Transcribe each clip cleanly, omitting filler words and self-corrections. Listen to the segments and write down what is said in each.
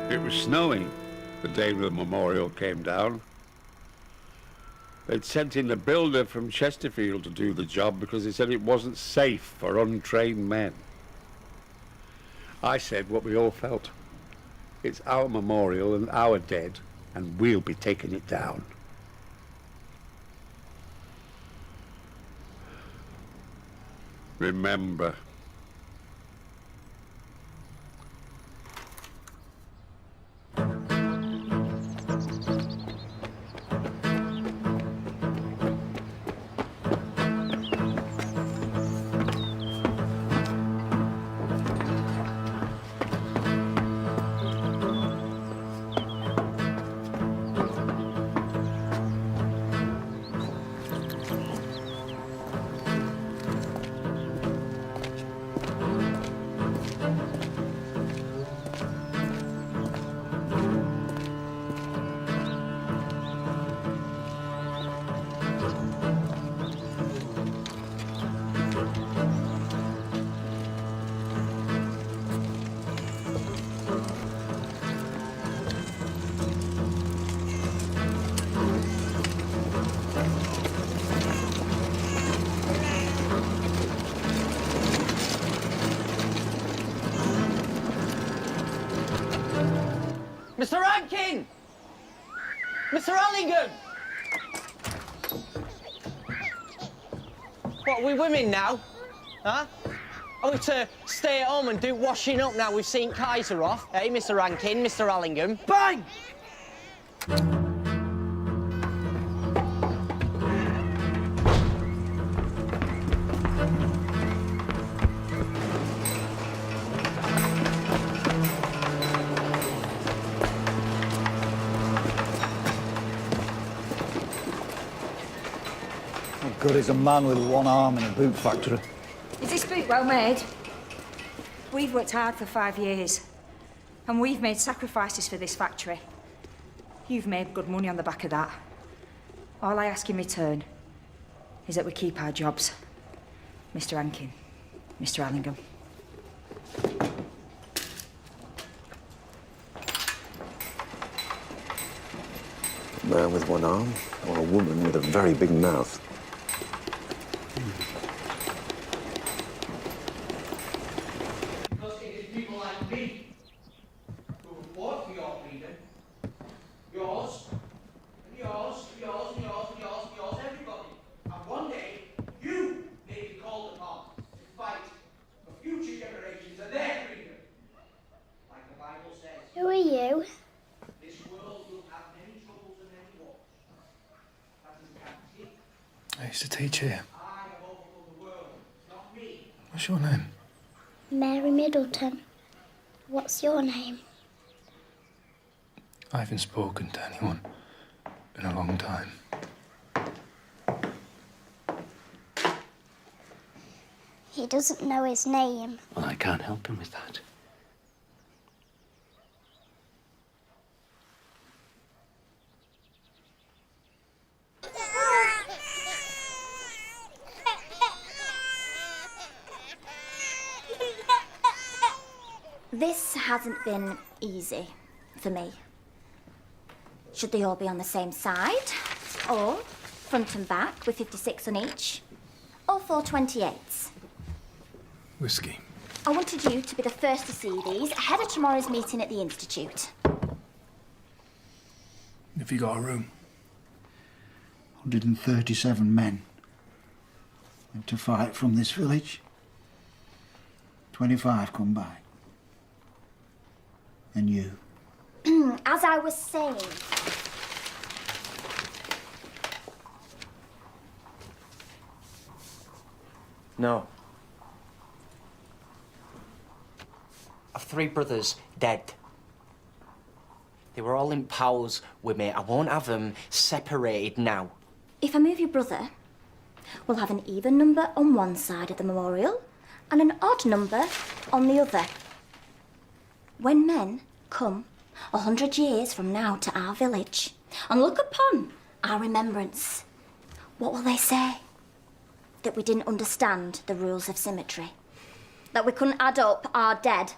It was snowing the day the memorial came down. They'd sent in a builder from Chesterfield to do the job because they said it wasn't safe for untrained men. I said what we all felt. It's our memorial and our dead, and we'll be taking it down. Remember. Mr. Rankin! Mr. Allingham! What, are we women now? Huh? Are we to stay at home and do washing up now we've seen Kaiser off? Eh, Mr. Rankin, Mr. Allingham? Bang! Good as a man with one arm in a boot factory. Is this boot well made? We've worked hard for 5 years, and we've made sacrifices for this factory. You've made good money on the back of that. All I ask in return is that we keep our jobs. Mr. Rankin, Mr. Allingham. A man with one arm, or a woman with a very big mouth. Because it is people like me who have fought for your freedom. Yours, and yours, and yours, and yours, and yours, and yours, everybody. And one day, you may be called upon to fight for future generations and their freedom. Like the Bible says, Who are you? this world will have many troubles and many wars. That is guaranteed. I used to teach here. I have overcome the world, not me. What's your name? Mary Middleton. What's your name? I haven't spoken to anyone in a long time. He doesn't know his name. Well, I can't help him with that. This hasn't been easy for me. Should they all be on the same side? Or front and back with 56 on each? Or 428s? Whiskey. I wanted you to be the first to see these ahead of tomorrow's meeting at the Institute. Have you got a room? 137 men went to fight from this village. 25 come back. And you? As I was saying, No. I've 3 brothers dead. They were all in pals with me. I won't have them separated now. if I move your brother, we'll have an even number on one side of the memorial and an odd number on the other. When men come 100 years from now to our village and look upon our remembrance, what will they say? That we didn't understand the rules of symmetry? That we couldn't add up our dead?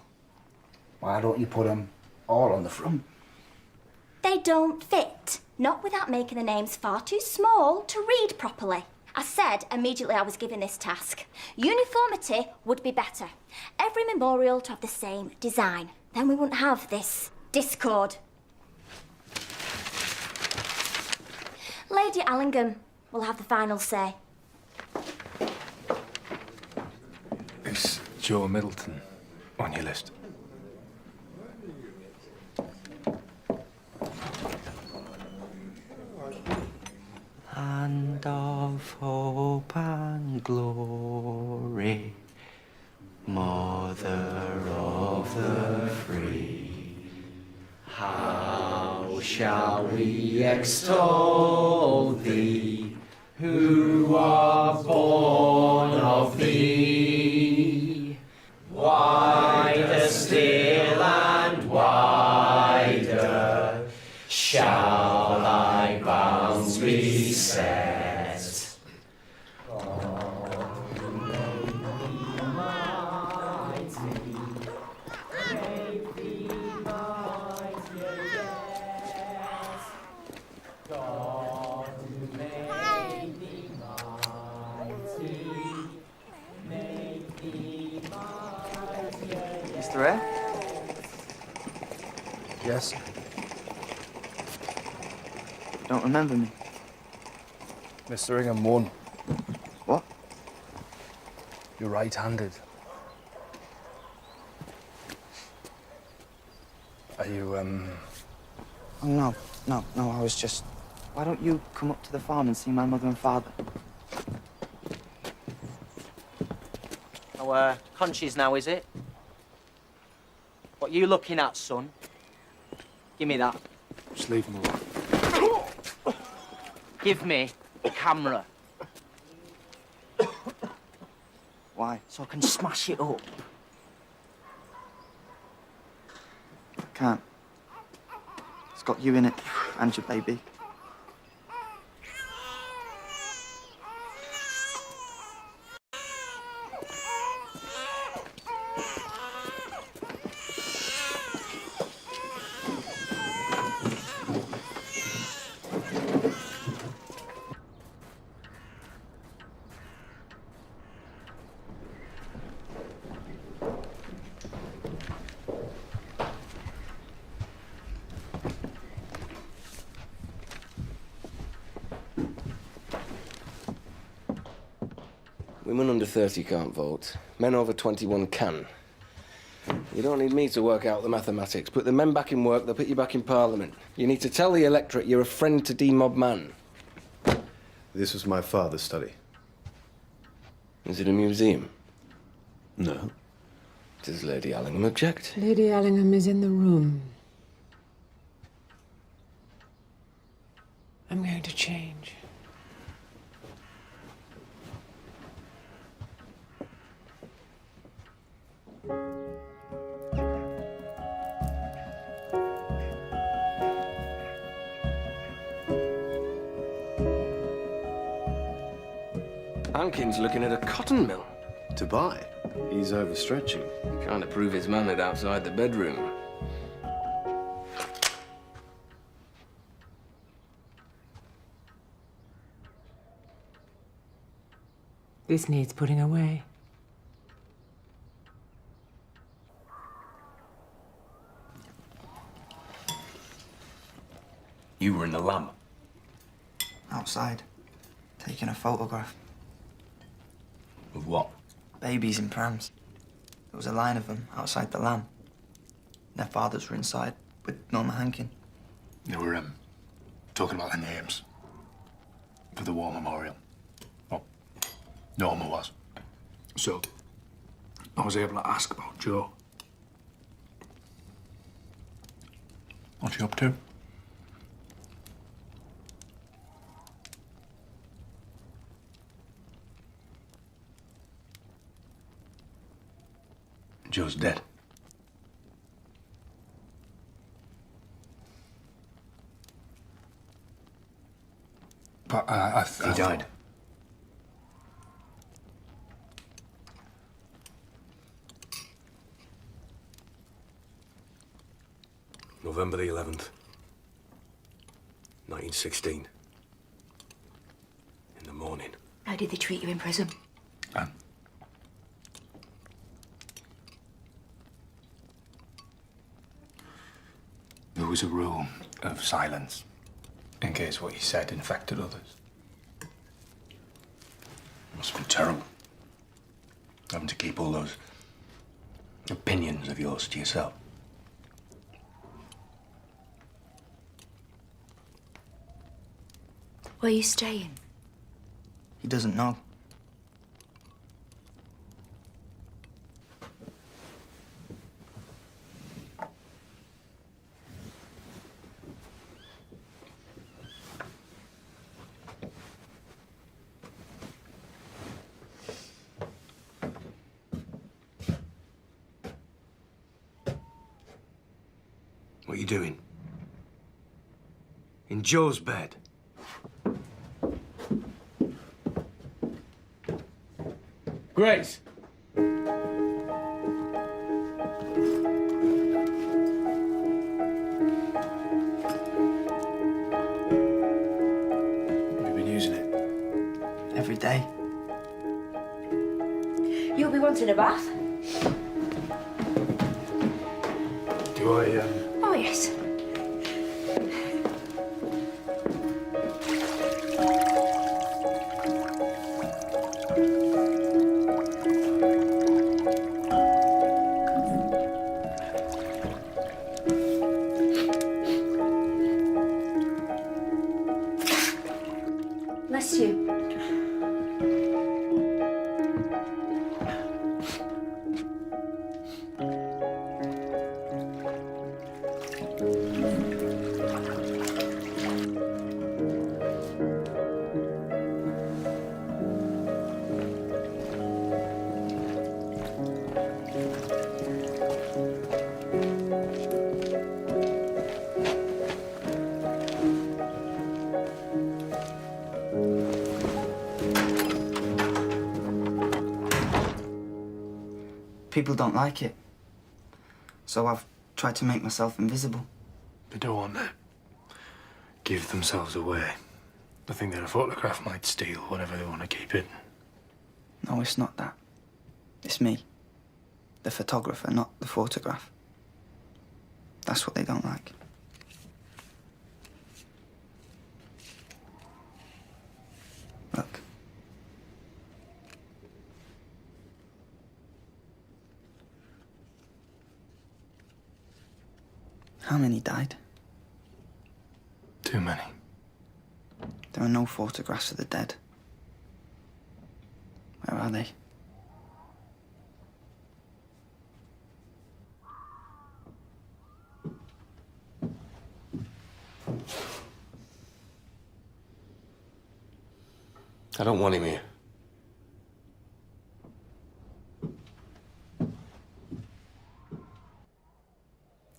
Why don't you put them all on the front. They don't fit. Not without making the names far too small to read properly. I said immediately I was given this task. Uniformity would be better. Every memorial to have the same design. Then we wouldn't have this discord. Lady Allingham will have the final say. Is Joe Middleton on your list? Land of hope and glory, mother of the free, how shall we extol thee, who are born of thee? Wider still and wider shall thy bounds be set. Mr. Eyre? Yes. Don't remember me. Mr. Ingham won. What? You're right-handed. Are you, Oh, no, I was just... Why don't you come up to the farm and see my mother and father? Oh, Conchies now, is it? What you looking at, son? Give me that. just leave him alone. Give me the camera. Why? So I can smash it up. I can't. It's got you in it, and your baby. Women under 30 can't vote. Men over 21 can. You don't need me to work out the mathematics. Put the men back in work, they'll put you back in Parliament. You need to tell the electorate you're a friend to D-Mob man. This was my father's study. Is it a museum? No. Does Lady Allingham object? Lady Allingham is in the room. I'm going to change. Hankin's looking at a cotton mill. To buy. He's overstretching. Trying to prove his manhood outside the bedroom. This needs putting away. You were in the lamp. Outside, taking a photograph. Of what? Babies in prams. There was a line of them outside the lamb. Their fathers were inside with Norma Hankin. They were, talking about their names. For the war memorial. Oh, Norma was. So, I was able to ask about Joe. What's she up to? Joe's dead. But He died. November the 11th, 1916. In the morning. How did they treat you in prison? There was a rule of silence in case what you said infected others. It must have been terrible. Having to keep all those opinions of yours to yourself. Where are you staying? He doesn't know. What are you doing? In Joe's bed? Grace! You've been using it. Every day. You'll be wanting a bath? Do I, Oh, yes. Bless you. People don't like it. So I've tried to make myself invisible. They don't want to give themselves away. They think that a photograph might steal whatever they want to keep it. No, it's not that. It's me. The photographer, not the photograph. That's what they don't like. Look. How many died? Too many. There are no photographs of the dead. Where are they? I don't want him here.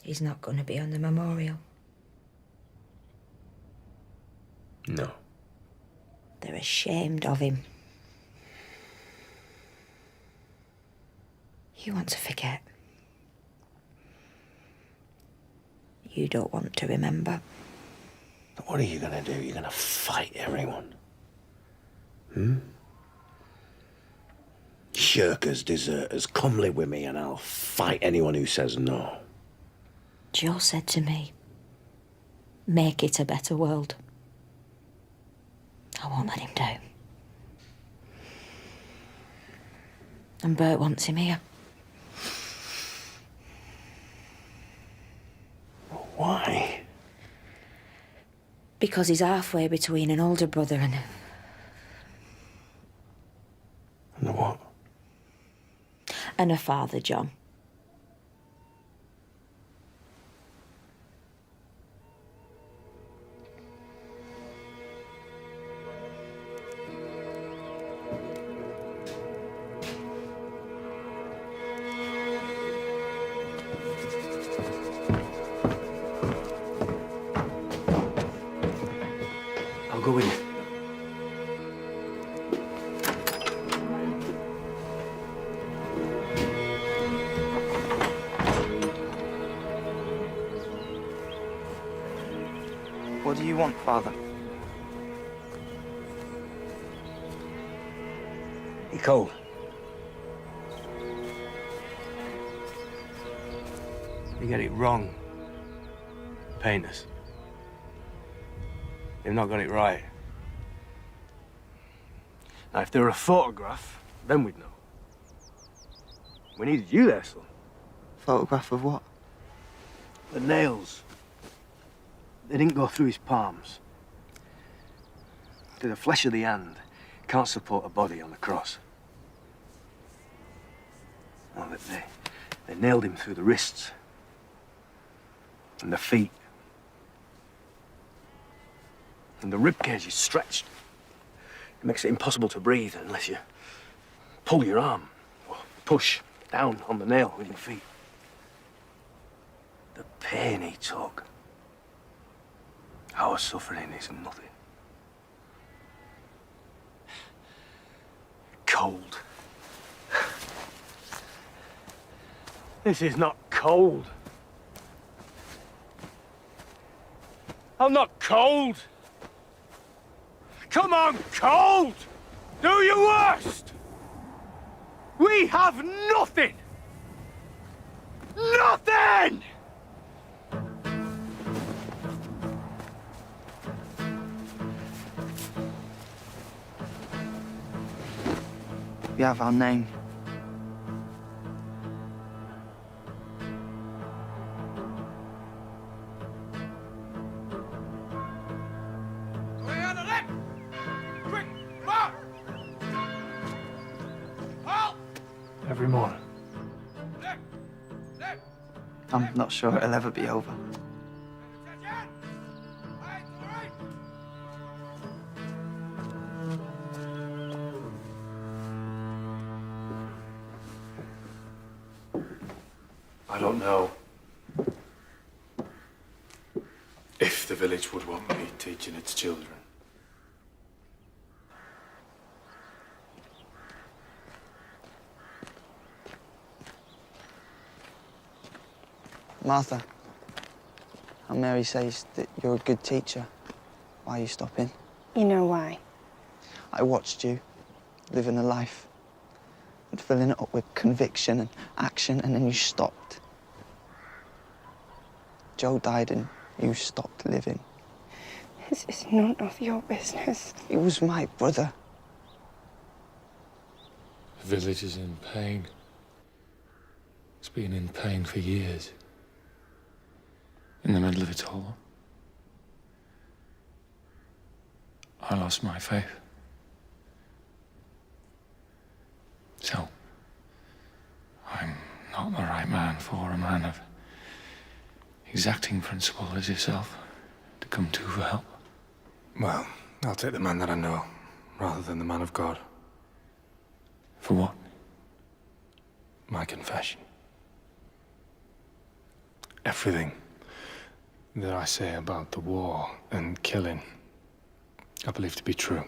He's not going to be on the memorial. No. They're ashamed of him. You want to forget. You don't want to remember. But what are you gonna do? You're gonna fight everyone? Shirkers, deserters, come live with me and I'll fight anyone who says no. Joe said to me, make it a better world. I won't let him down. And Bert wants him here. Why? Because he's halfway between an older brother and And what? a father, John. I'll go with you. What do you want, Father? You cold? You get it wrong, painters. They've not got it right. Now, if there were a photograph, then we'd know. We needed you there, son. Photograph of what? The nails. They didn't go through his palms. The flesh of the hand can't support a body on the cross. Well, they nailed him through the wrists and the feet. And the rib cage is stretched. It makes it impossible to breathe unless you pull your arm or push down on the nail with your feet. The pain he took. Our suffering is nothing. Cold. This is not cold. I'm not cold. Come on, cold! Do your worst! We have nothing! Nothing! We have our name. Every morning. I'm not sure it'll ever be over. I don't know if the village would want me teaching its children. Martha, how Mary says that you're a good teacher. Why are you stopping? You know why? I watched you living a life and filling it up with conviction and action, and then you stopped. Joe died and you stopped living. This is none of your business. He was my brother. The village is in pain. It's been in pain for years. In the middle of it all, I lost my faith. So, I'm not the right man for a man of exacting principle as yourself to come to for help. Well, I'll take the man that I know, rather than the man of God. For what? My confession. Everything that I say about the war and killing, I believe to be true.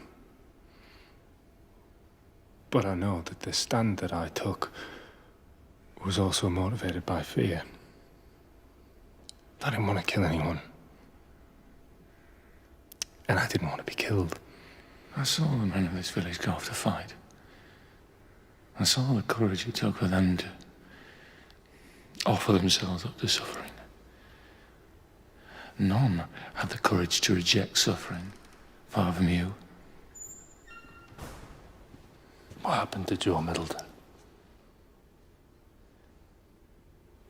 But I know that the stand that I took was also motivated by fear. I didn't want to kill anyone. And I didn't want to be killed. I saw the men of this village go off to fight. I saw the courage it took for them to offer themselves up to suffering. None had the courage to reject suffering, far from you. What happened to Joe Middleton?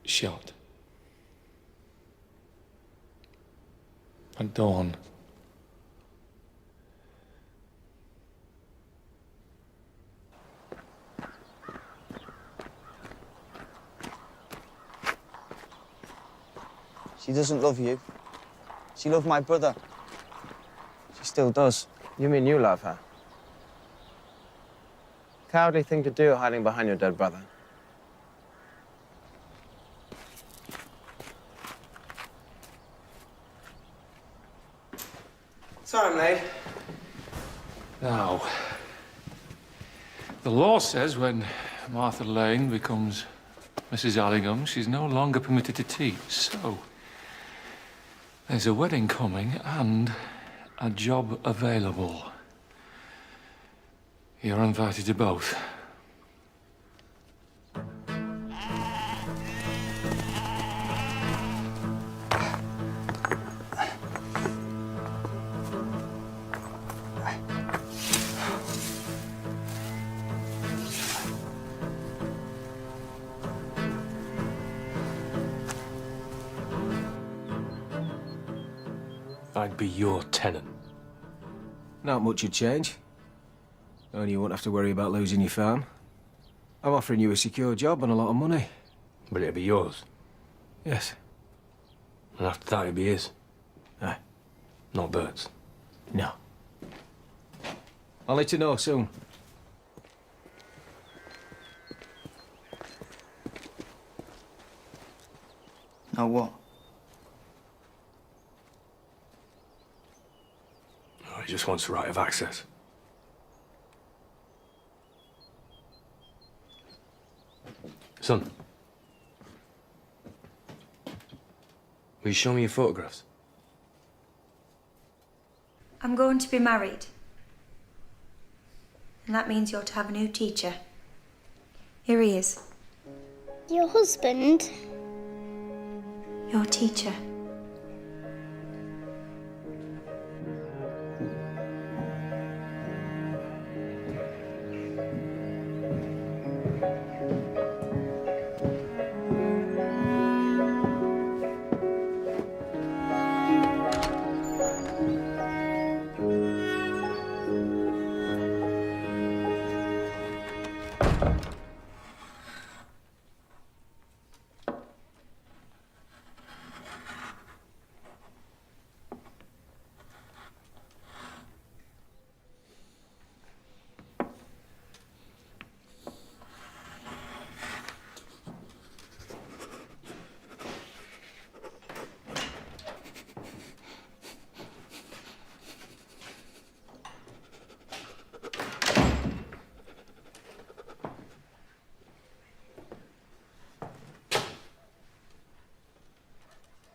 Shot. At dawn. She doesn't love you. She loved my brother. She still does. You mean you love her? Cowardly thing to do, hiding behind your dead brother. Sorry, mate. Now, the law says when Martha Lane becomes Mrs. Allingham, she's no longer permitted to teach, so There's a wedding coming and a job available. You're invited to both. I'd be your tenant. Not much would change. Only you won't have to worry about losing your farm. I'm offering you a secure job and a lot of money. But it'd be yours. Yes. And after that, it'd be his. Aye. Not Bert's. No. I'll let you know soon. Know what? Oh, he just wants the right of access. Son. Will you show me your photographs? I'm going to be married. And that means you're to have a new teacher. Here he is. Your husband? Your teacher.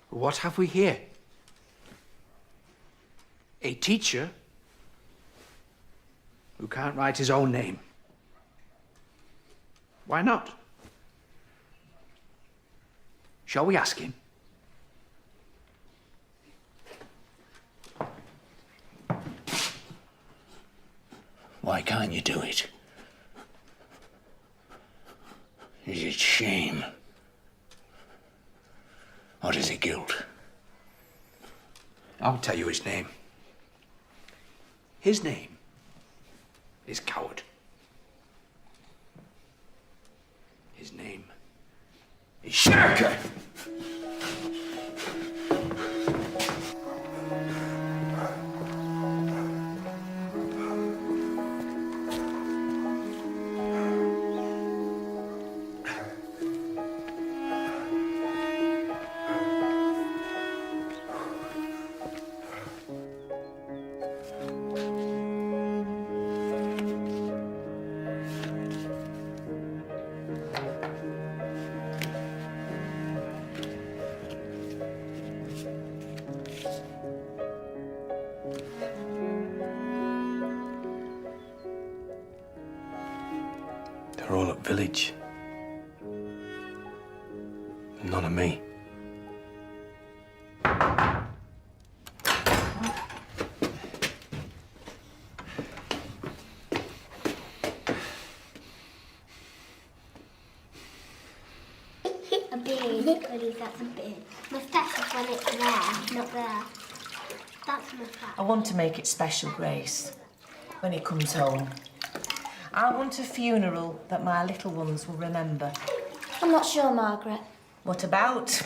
What have we here? A teacher who can't write his own name. Why not? Shall we ask him? Why can't you do it? Is it shame? Or is it guilt? I'll tell you his name. His name is Coward. His name is Sharker. They're all at village. None of me. A beard. Please, that's a beard. Moustache is when it's there, not there. That's moustache. I want to make it special, Grace, when he comes home. I want a funeral that my little ones will remember. I'm not sure, Margaret. What about?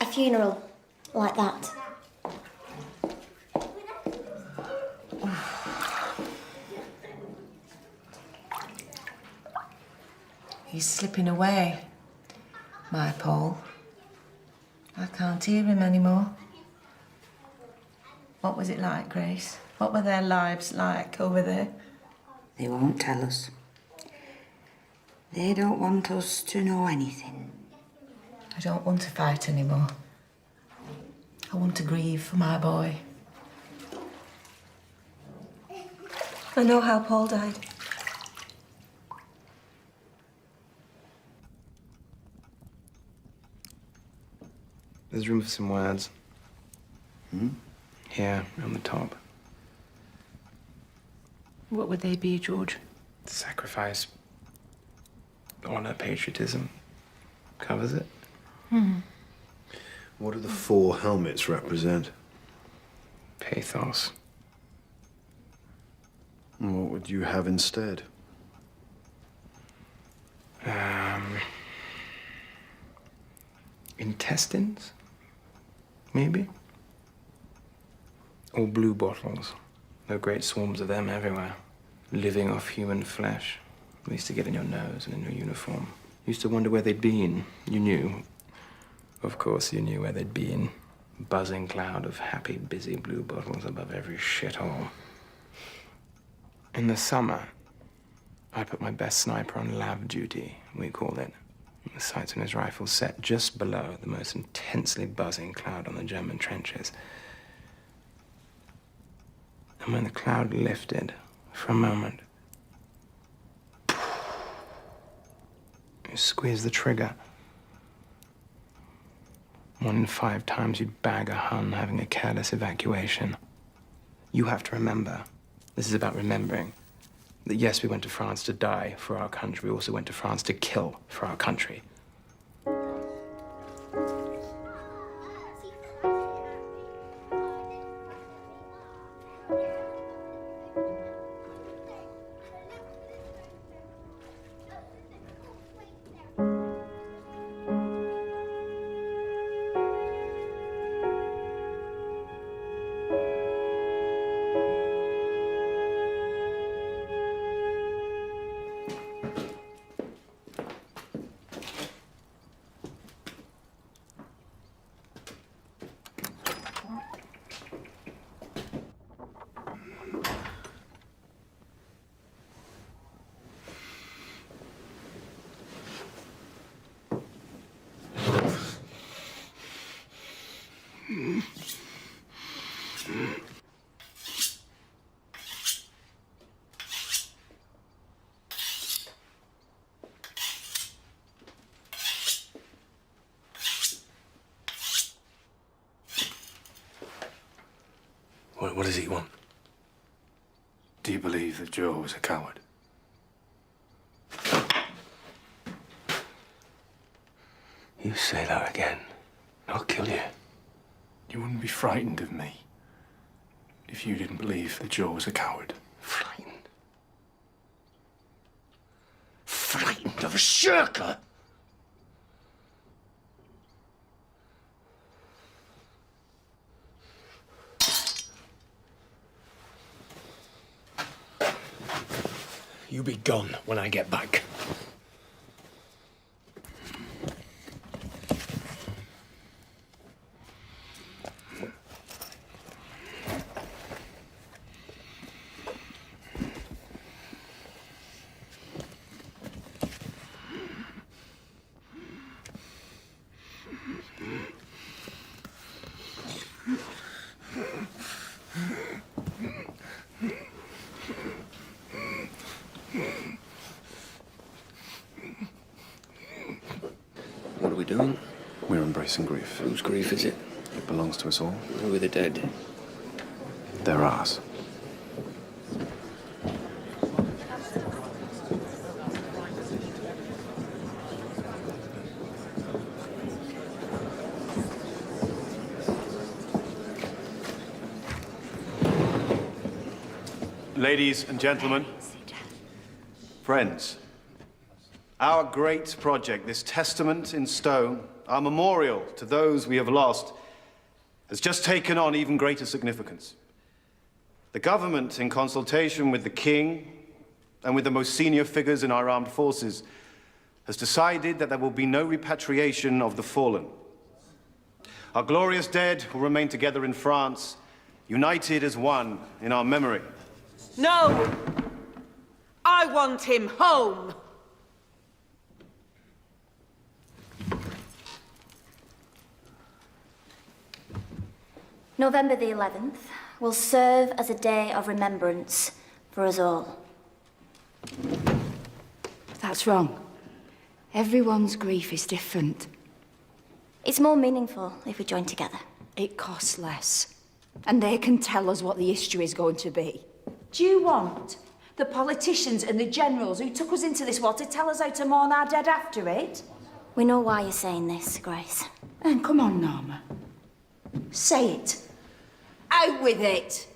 A funeral like that. He's slipping away, my Paul. I can't hear him anymore. What was it like, Grace? What were their lives like over there? They won't tell us. They don't want us to know anything. I don't want to fight anymore. I want to grieve for my boy. I know how Paul died. There's room for some words. Hmm? Here, on the top. What would they be, George? Sacrifice, honor, patriotism. Covers it. What do the 4 helmets represent? Pathos. And what would you have instead? Intestines? Maybe? Or blue bottles. There are great swarms of them everywhere. Living off human flesh. They used to get in your nose and in your uniform. You used to wonder where they'd been. You knew. Of course you knew where they'd been. Buzzing cloud of happy, busy blue bottles above every shithole. In the summer, I put my best sniper on lav duty, we called it. The sights on his rifle set just below the most intensely buzzing cloud on the German trenches. And when the cloud lifted for a moment, you squeeze the trigger. 1 in 5 times you'd bag a Hun having a careless evacuation. You have to remember, this is about remembering, that yes, we went to France to die for our country. We also went to France to kill for our country. What does he want? Do you believe that Joe was a coward? You say that again, I'll kill you. You wouldn't be frightened of me if you didn't believe that Joe was a coward. Frightened? Frightened of a shirker? You be gone when I get back. What are we doing? We're embracing grief. Whose grief is it? It belongs to us all. Who are the dead? They're ours. Ladies and gentlemen, friends, our great project, this testament in stone, our memorial to those we have lost, has just taken on even greater significance. The government, in consultation with the King and with the most senior figures in our armed forces, has decided that there will be no repatriation of the fallen. Our glorious dead will remain together in France, united as one in our memory. No! I want him home! November the 11th will serve as a day of remembrance for us all. That's wrong. Everyone's grief is different. It's more meaningful if we join together. It costs less. And they can tell us what the history is going to be. Do you want the politicians and the generals who took us into this war to tell us how to mourn our dead after it? We know why you're saying this, Grace. And come on, Norma. Say it. Out with it.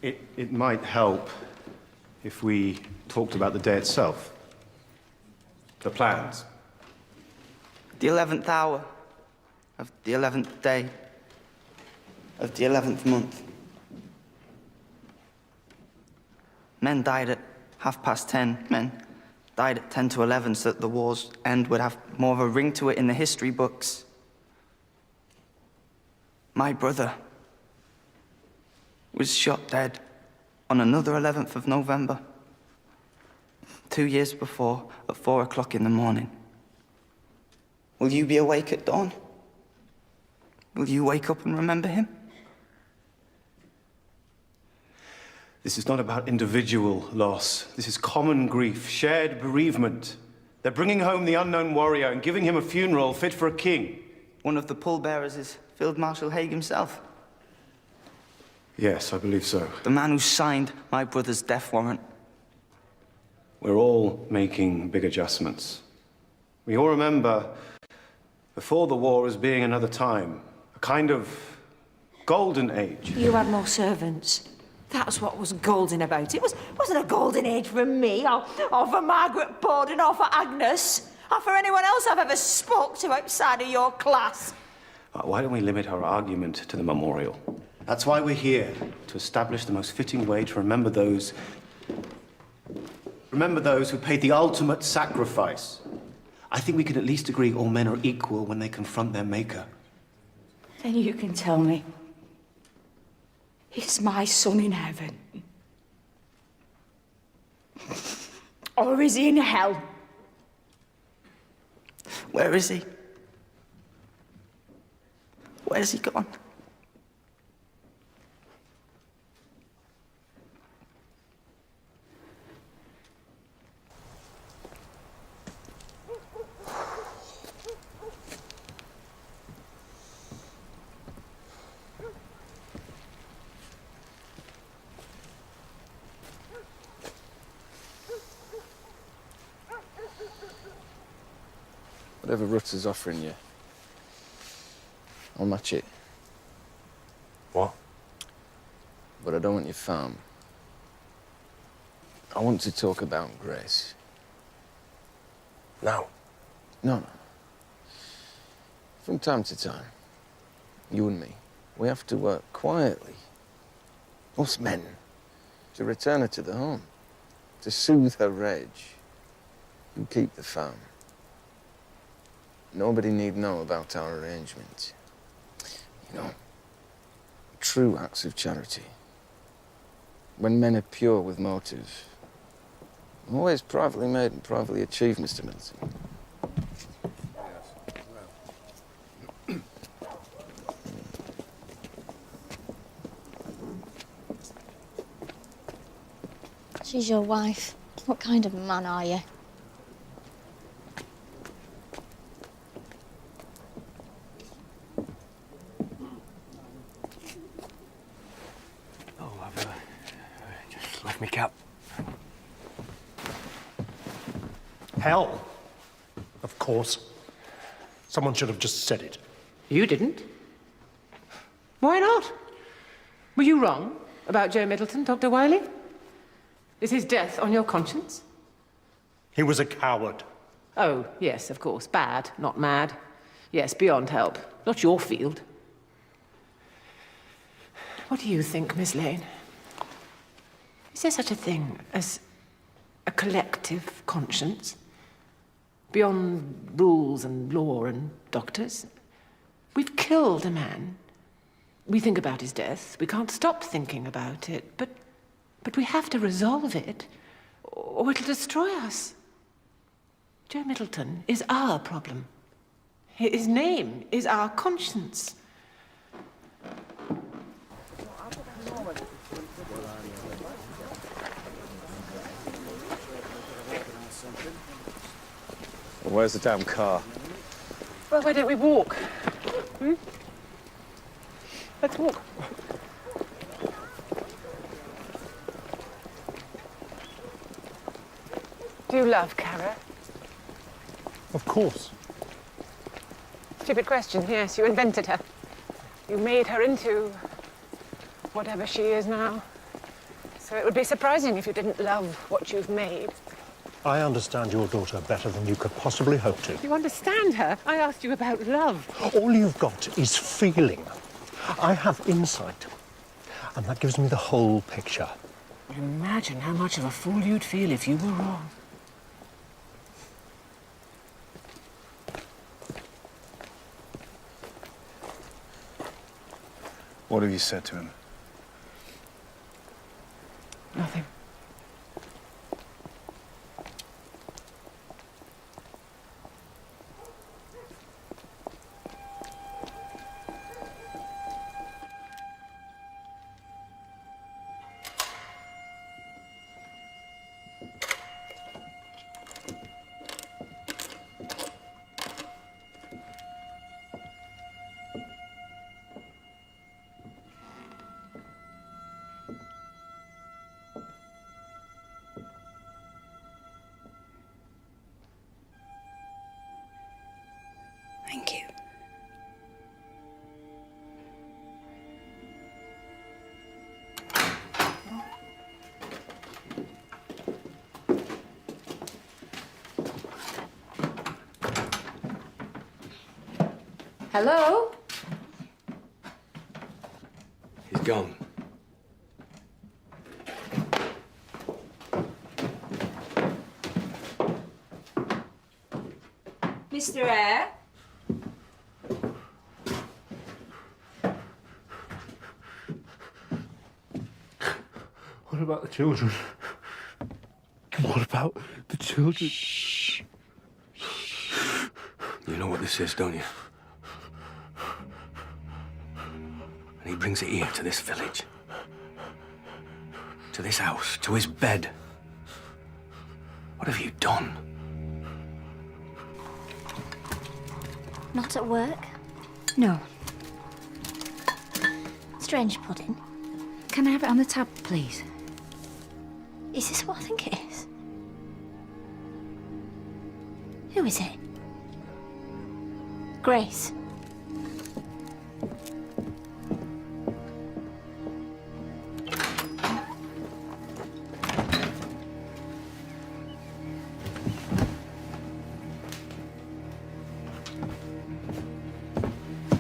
It might help if we talked about the day itself. The plans. The 11th hour of the 11th day of the 11th month. Men died at 10:30. Men died at 10 to 11 so that the war's end would have more of a ring to it in the history books. My brother was shot dead on another 11th of November, 2 years before, at 4 o'clock in the morning. Will you be awake at dawn? Will you wake up and remember him? This is not about individual loss. This is common grief, shared bereavement. They're bringing home the unknown warrior and giving him a funeral fit for a king. One of the pallbearers is Field Marshal Haig himself. Yes, I believe so. The man who signed my brother's death warrant. We're all making big adjustments. We all remember before the war as being another time, a kind of golden age. You had more servants. That's what was golden about it. Wasn't a golden age for me, or for Margaret Borden, or for Agnes, or for anyone else I've ever spoke to outside of your class. Why don't we limit our argument to the memorial? That's why we're here, to establish the most fitting way to remember those who paid the ultimate sacrifice. I think we can at least agree all men are equal when they confront their maker. Then you can tell me, is my son in heaven? Or is he in hell? Where is he? Where's he gone? Whatever Rutter's offering you, I'll match it. What? But I don't want your farm. I want to talk about Grace. Now? No. From time to time, you and me, we have to work quietly. Us men, to return her to the home, to soothe her rage. You keep the farm. Nobody need know about our arrangement. You know, true acts of charity, when men are pure with motive, always privately made and privately achieved, Mr. Middleton. She's your wife. What kind of man are you? Just left me cap. Hell. Of course. Someone should have just said it. You didn't. Why not? Were you wrong about Joe Middleton, Dr. Wiley? Is his death on your conscience? He was a coward. Oh, yes, of course. Bad, not mad. Yes, beyond help. Not your field. What do you think, Miss Lane? Is there such a thing as a collective conscience? Beyond rules and law and doctors? We've killed a man. We think about his death. We can't stop thinking about it. But we have to resolve it, or it'll destroy us. Joe Middleton is our problem. His name is our conscience. Well, where's the damn car? Well, why don't we walk? Hmm? Let's walk. Do you love Kara? Of course. Stupid question, yes. You invented her. You made her into whatever she is now. So it would be surprising if you didn't love what you've made. I understand your daughter better than you could possibly hope to. You understand her? I asked you about love. All you've got is feeling. I have insight, and that gives me the whole picture. Imagine how much of a fool you'd feel if you were wrong. What have you said to him? Nothing. Thank you. Hello? He's gone. Mr. Eyre? What about the children? What about the children? Shh. You know what this is, don't you? And he brings it here to this village. To this house, to his bed. What have you done? Not at work? No. Strange pudding. Can I have it on the tab, please? Is this what I think it is? Who is it? Grace.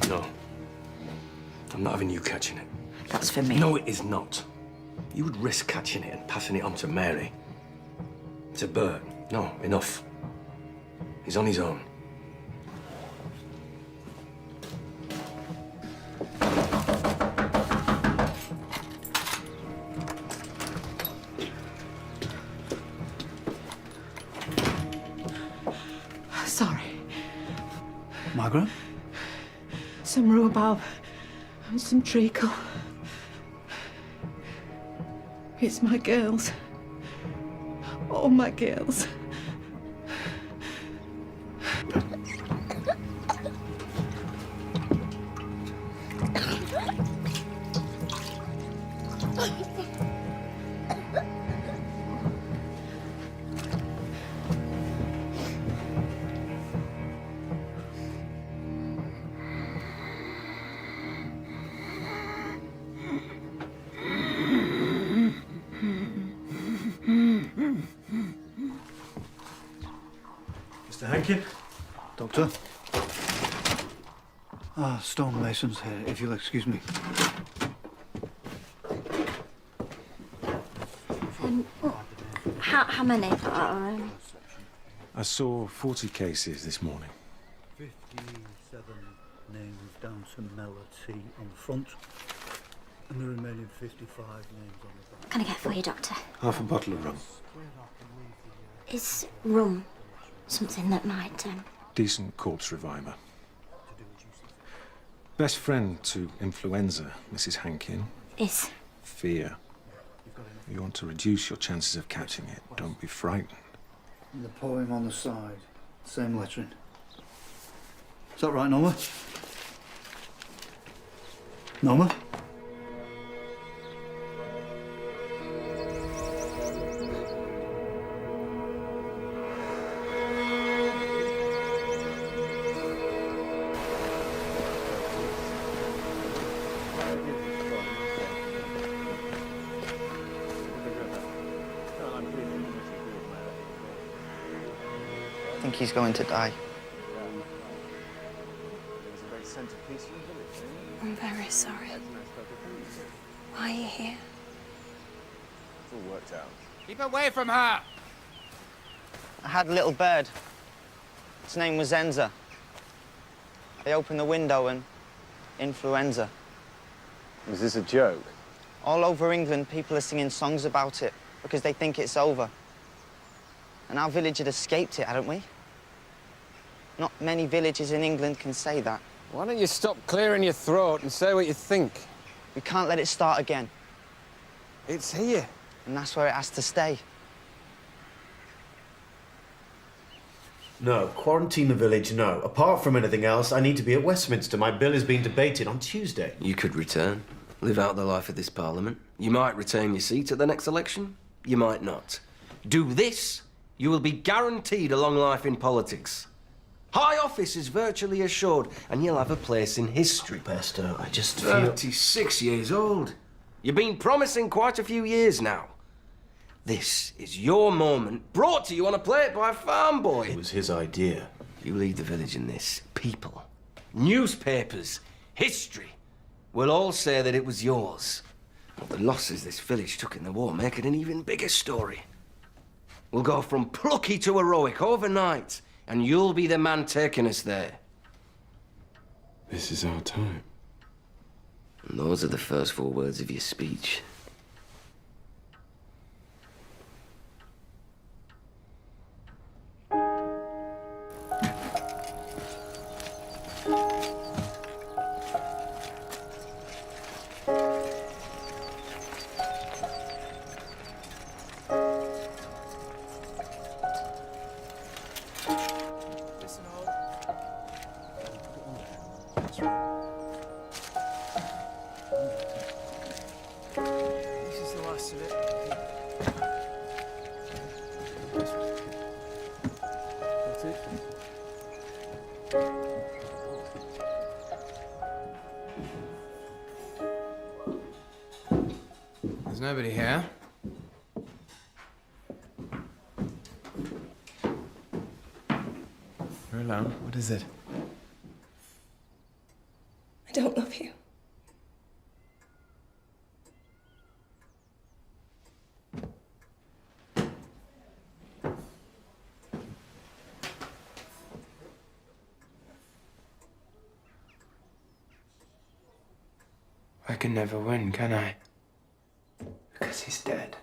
No. I'm not having you catching it. That's for me. No, it is not. You would risk catching it and passing it on to Mary. To Bert. No, enough. He's on his own. Sorry. Margaret? Some rhubarb and some treacle. It's my girls. All my girls. Mr. Hankin? Doctor? Stonemason's here, if you'll excuse me. How many? I saw 40 cases this morning. 57 names down to Mel at T on the front, and the remaining 55 names on the back. Can I get for you, Doctor? Half a bottle of rum. Is rum something that might... Decent corpse reviver. Best friend to influenza, Mrs. Hankin. Is? Fear. You want to reduce your chances of catching it. Don't be frightened. And the poem on the side. Same lettering. Is that right, Norma? Norma? I think he's going to die. I'm very sorry. Why are you here? It's all worked out. Keep away from her! I had a little bird. Its name was Enza. They opened the window and influenza. Was this a joke? All over England, people are singing songs about it because they think it's over. And our village had escaped it, hadn't we? Not many villages in England can say that. Why don't you stop clearing your throat and say what you think? We can't let it start again. It's here. And that's where it has to stay. No, quarantine the village, no. Apart from anything else, I need to be at Westminster. My bill is being debated on Tuesday. You could return, live out the life of this Parliament. You might retain your seat at the next election. You might not. Do this, you will be guaranteed a long life in politics. High office is virtually assured, and you'll have a place in history. Bester, I just feel... 36 years old. You've been promising quite a few years now. This is your moment, brought to you on a plate by a farm boy. It was his idea. You lead the village in this. People, newspapers, history will all say that it was yours. The losses this village took in the war make it an even bigger story. We'll go from plucky to heroic overnight, and you'll be the man taking us there. This is our time. And those are the first 4 words of your speech. This is the last of it. That's it. There's nobody here. You're alone. What is it? I don't love you. I can never win, can I? Because he's dead.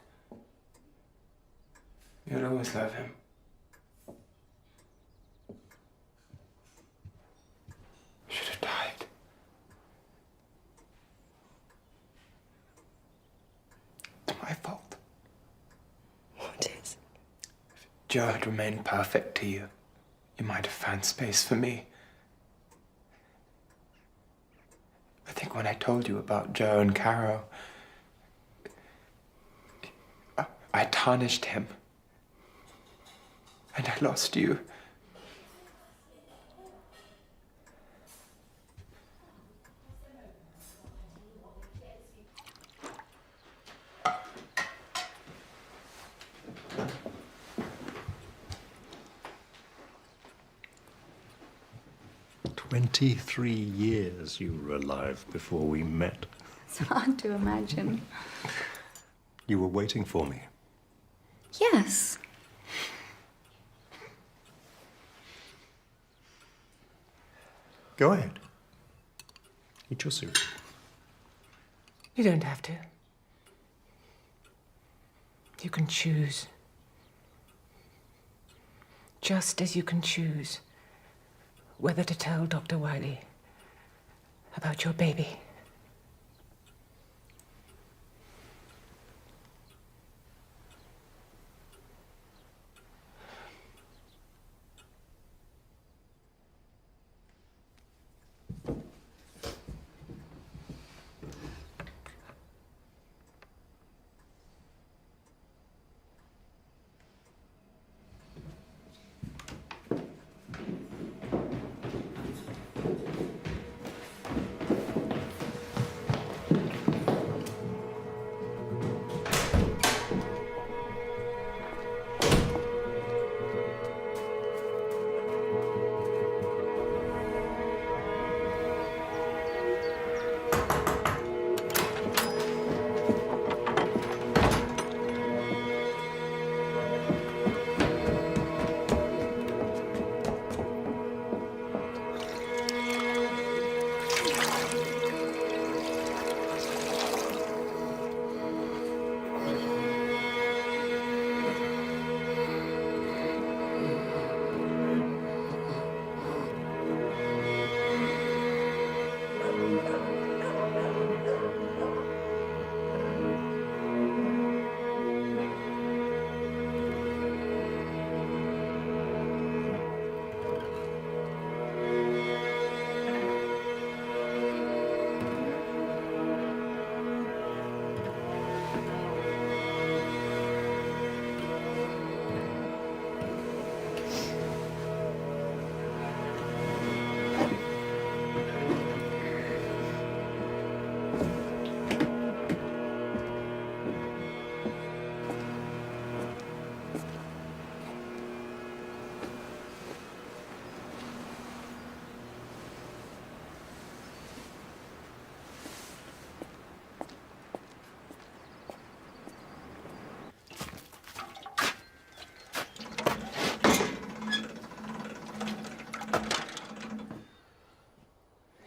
You'll always love him. Should have died. It's my fault. What is? If Joe had remained perfect to you, you might have found space for me. I think when I told you about Joe and Caro, I tarnished him. And I lost you. "23 years you were alive before we met. It's hard to imagine. You were waiting for me. Yes. Go ahead. Eat your soup. You don't have to. You can choose. Just as you can choose whether to tell Dr. Wiley about your baby.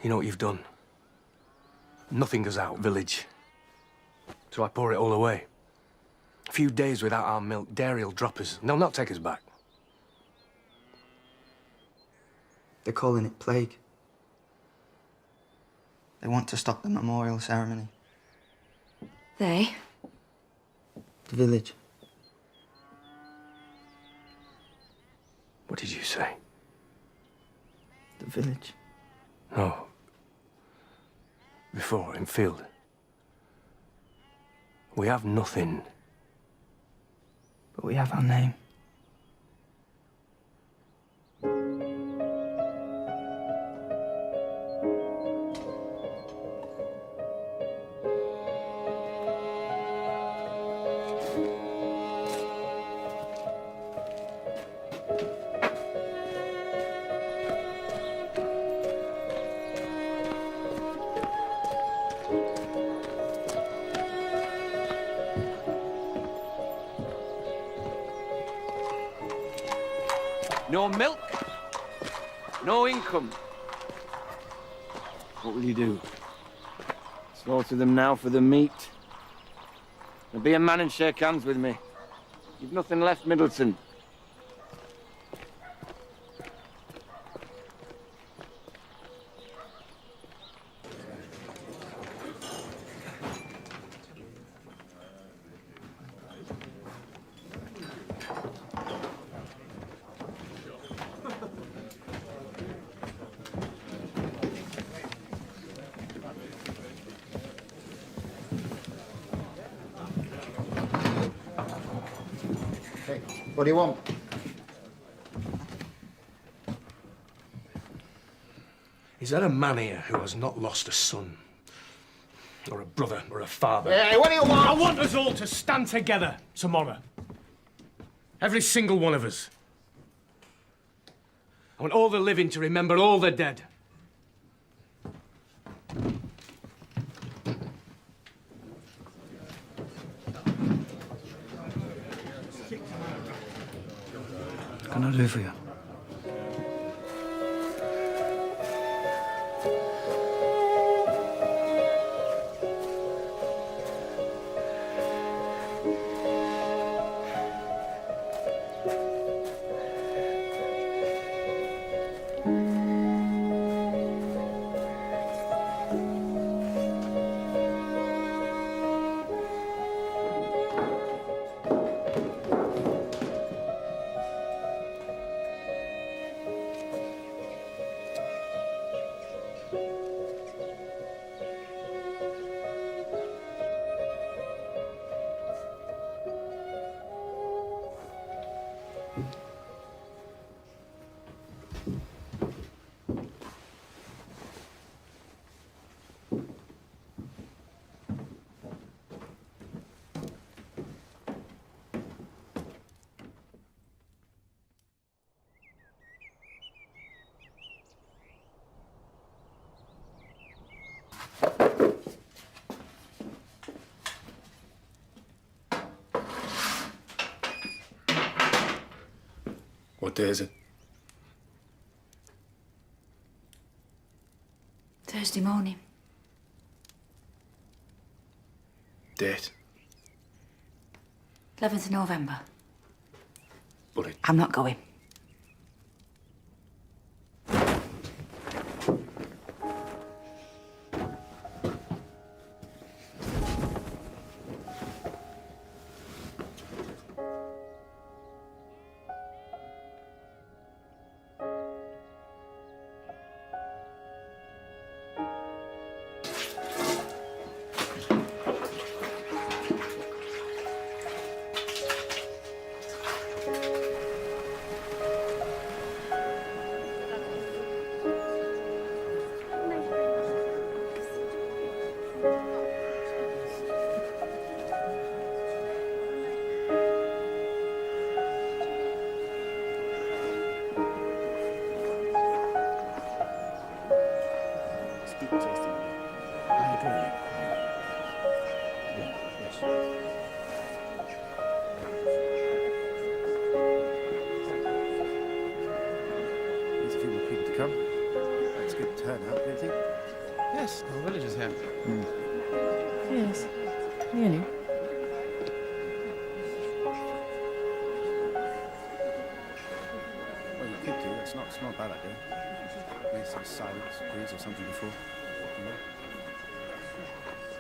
You know what you've done? Nothing goes out village till I pour it all away. A few days without our milk, dairy will drop us, and they'll not take us back. They're calling it plague. They want to stop the memorial ceremony. They? The village. What did you say? The village. No. Before, in field. We have nothing. But we have our name. No milk, no income. What will you do? Slaughter them now for the meat. Now be a man and shake hands with me. You've nothing left, Middleton. What do you want? Is there a man here who has not lost a son? Or a brother, or a father? Hey, what do you want? I want us all to stand together tomorrow. Every single one of us. I want all the living to remember all the dead. What can I do for you? What day is it? Thursday morning. Date? 11th of November. But it... I'm not going. turnout, don't you think? Yes, the villagers here. Yes, nearly. Well, you could do. It's not a bad idea. Maybe some silence, breeze or something before. You know?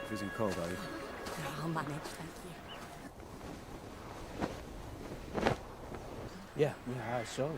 Freezing cold, are you? I'll manage, thank you. Yeah, I saw.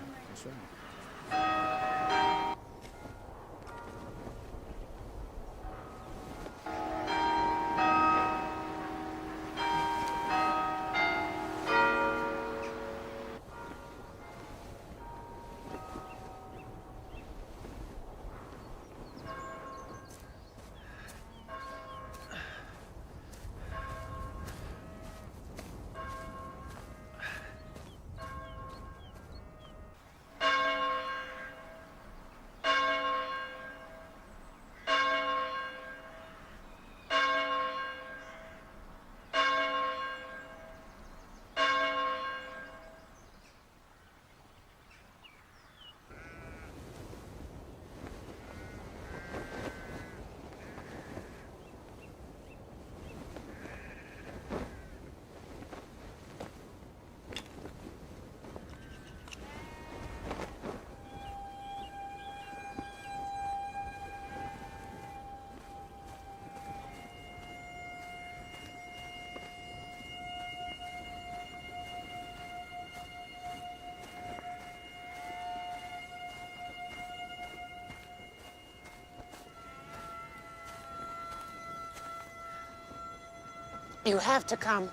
You have to come.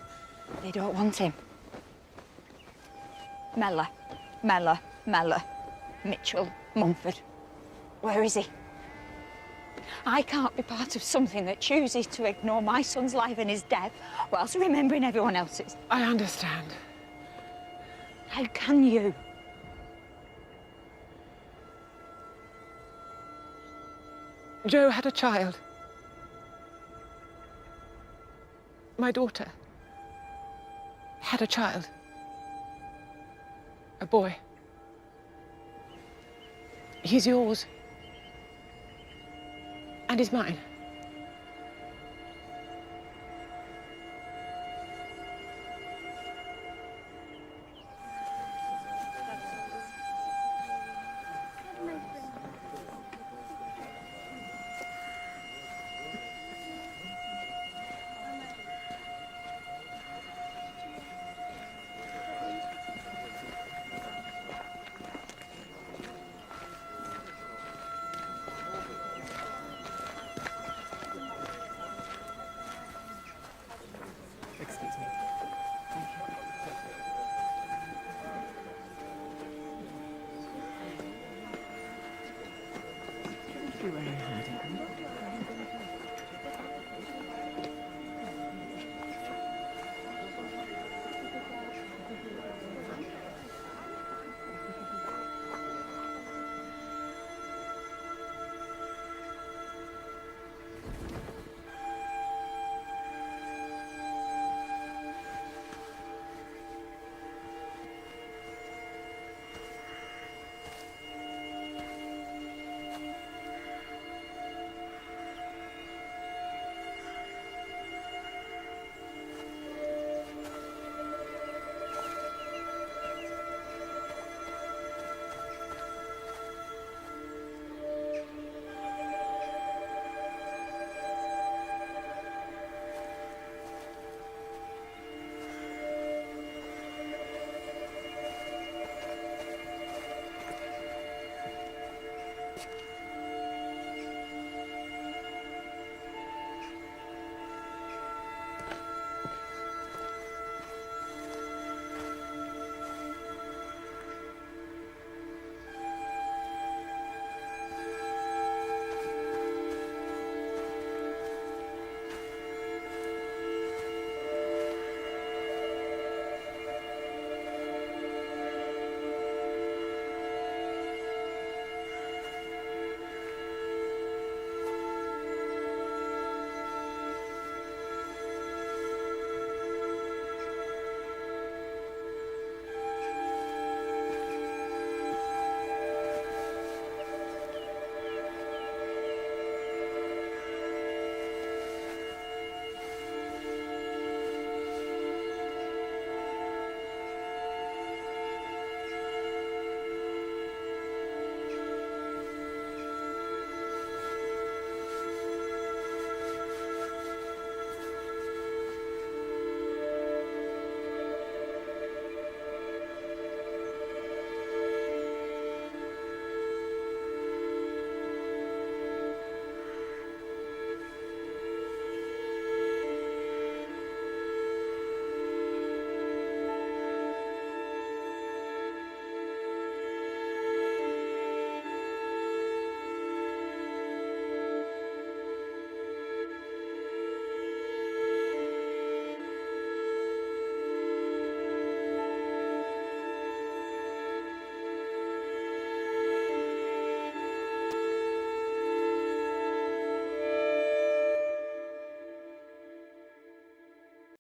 They don't want him. Mellor. Mitchell, Mumford. Where is he? I can't be part of something that chooses to ignore my son's life and his death whilst remembering everyone else's. I understand. How can you? Joe had a child. My daughter had a child. A boy. He's yours. And he's mine.